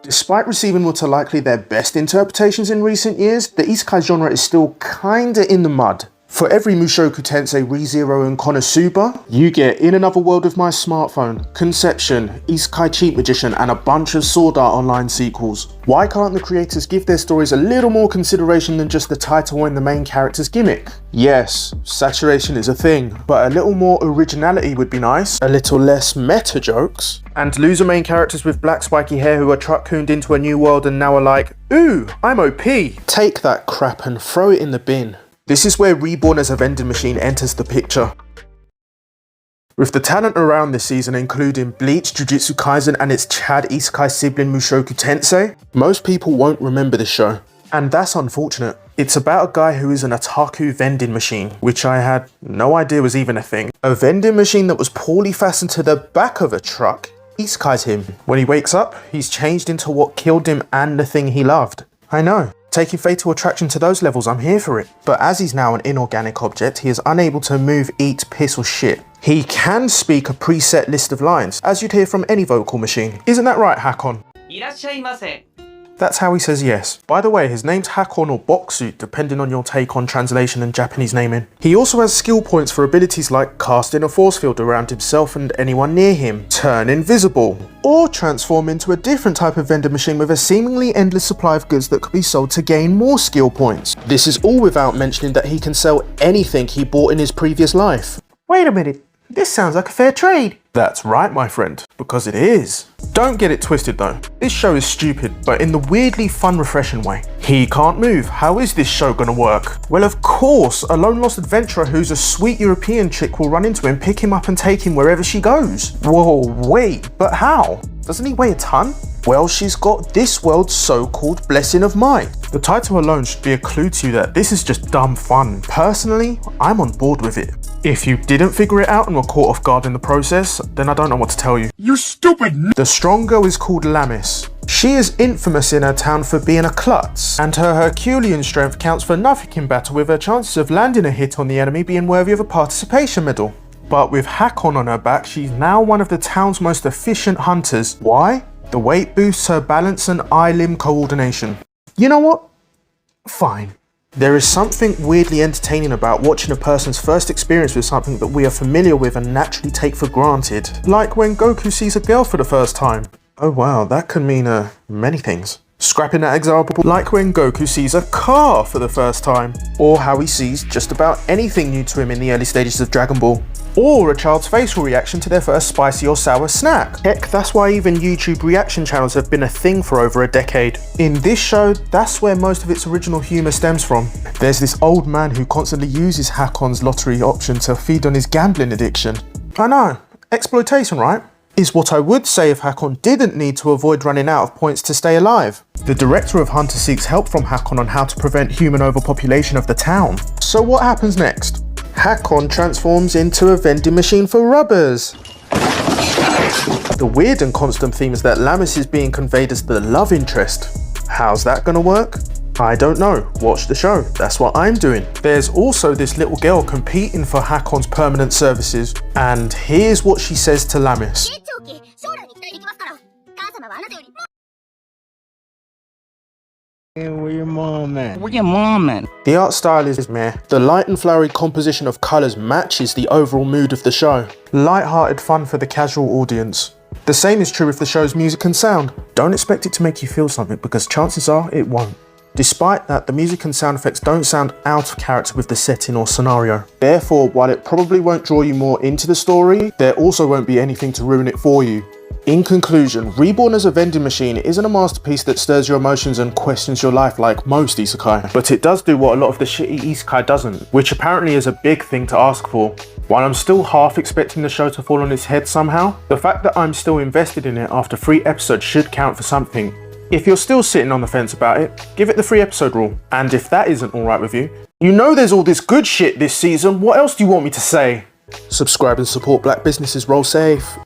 Despite receiving what are likely their best interpretations in recent years, the Isekai genre is still kinda in the mud. For every Mushoku Tensei, ReZero and Konosuba, you get In Another World of My Smartphone, Conception, Isekai Cheat Magician, and a bunch of Sword Art Online sequels. Why can't the creators give their stories a little more consideration than just the title and the main character's gimmick? Yes, saturation is a thing, but a little more originality would be nice, a little less meta jokes, and loser main characters with black spiky hair who are truck-hooned into a new world and now are like, ooh, I'm OP. Take that crap and throw it in the bin. This is where Reborn as a Vending Machine enters the picture. With the talent around this season including Bleach, Jujutsu Kaisen and its Chad Isekai sibling Mushoku Tensei, most people won't remember this show. And that's unfortunate. It's about a guy who is an otaku vending machine, which I had no idea was even a thing. A vending machine that was poorly fastened to the back of a truck isekais him. When he wakes up, he's changed into what killed him and the thing he loved. I know. Taking Fatal Attraction to those levels, I'm here for it. But as he's now an inorganic object, he is unable to move, eat, piss or shit. He can speak a preset list of lines, as you'd hear from any vocal machine. Isn't that right, Hakon? That's how he says yes. By the way, his name's Hakon or Boxu, depending on your take on translation and Japanese naming. He also has skill points for abilities like casting a force field around himself and anyone near him, turn invisible, or transform into a different type of vending machine with a seemingly endless supply of goods that could be sold to gain more skill points. This is all without mentioning that he can sell anything he bought in his previous life. Wait a minute, this sounds like a fair trade. That's right, my friend, because it is. Don't get it twisted though. This show is stupid, but in the weirdly fun, refreshing way. He can't move. How is this show gonna work? Well, of course, a lone lost adventurer who's a sweet European chick will run into him, pick him up and take him wherever she goes. Whoa, wait, but how? Doesn't he weigh a ton? Well, she's got this world's so-called blessing of might. The title alone should be a clue to you that this is just dumb fun. Personally, I'm on board with it. If you didn't figure it out and were caught off guard in the process, then I don't know what to tell you. You stupid! The strong girl is called Lamis. She is infamous in her town for being a klutz, and her Herculean strength counts for nothing in battle, with her chances of landing a hit on the enemy being worthy of a participation medal. But with Hakon on her back, she's now one of the town's most efficient hunters. Why? The weight boosts her balance and eye-limb coordination. You know what? Fine. There is something weirdly entertaining about watching a person's first experience with something that we are familiar with and naturally take for granted. Like when Goku sees a girl for the first time. Oh wow, that can mean many things. Scrapping that example, like when Goku sees a car for the first time. Or how he sees just about anything new to him in the early stages of Dragon Ball. Or a child's facial reaction to their first spicy or sour snack. Heck, that's why even YouTube reaction channels have been a thing for over a decade. In this show, that's where most of its original humour stems from. There's this old man who constantly uses Hakon's lottery option to feed on his gambling addiction. I know, exploitation, right? Is what I would say if Hakon didn't need to avoid running out of points to stay alive. The director of Hunter seeks help from Hakon on how to prevent human overpopulation of the town. So what happens next? Hakon transforms into a vending machine for rubbers. The weird and constant theme is that Lamis is being conveyed as the love interest. How's that gonna work? I don't know. Watch the show. That's what I'm doing. There's also this little girl competing for Hakon's permanent services. And here's what she says to Lamis. Where your mom at? Where your mom at? The art style is meh. The light and flowery composition of colours matches the overall mood of the show. Light-hearted fun for the casual audience. The same is true with the show's music and sound. Don't expect it to make you feel something because chances are it won't. Despite that, the music and sound effects don't sound out of character with the setting or scenario. Therefore, while it probably won't draw you more into the story, there also won't be anything to ruin it for you. In conclusion, Reborn as a Vending Machine isn't a masterpiece that stirs your emotions and questions your life like most isekai, but it does do what a lot of the shitty isekai doesn't, which apparently is a big thing to ask for. While I'm still half expecting the show to fall on its head somehow, the fact that I'm still invested in it after 3 episodes should count for something. If you're still sitting on the fence about it, give it the 3 episode rule. And if that isn't alright with you, you know there's all this good shit this season, what else do you want me to say? Subscribe and support black businesses, roll safe.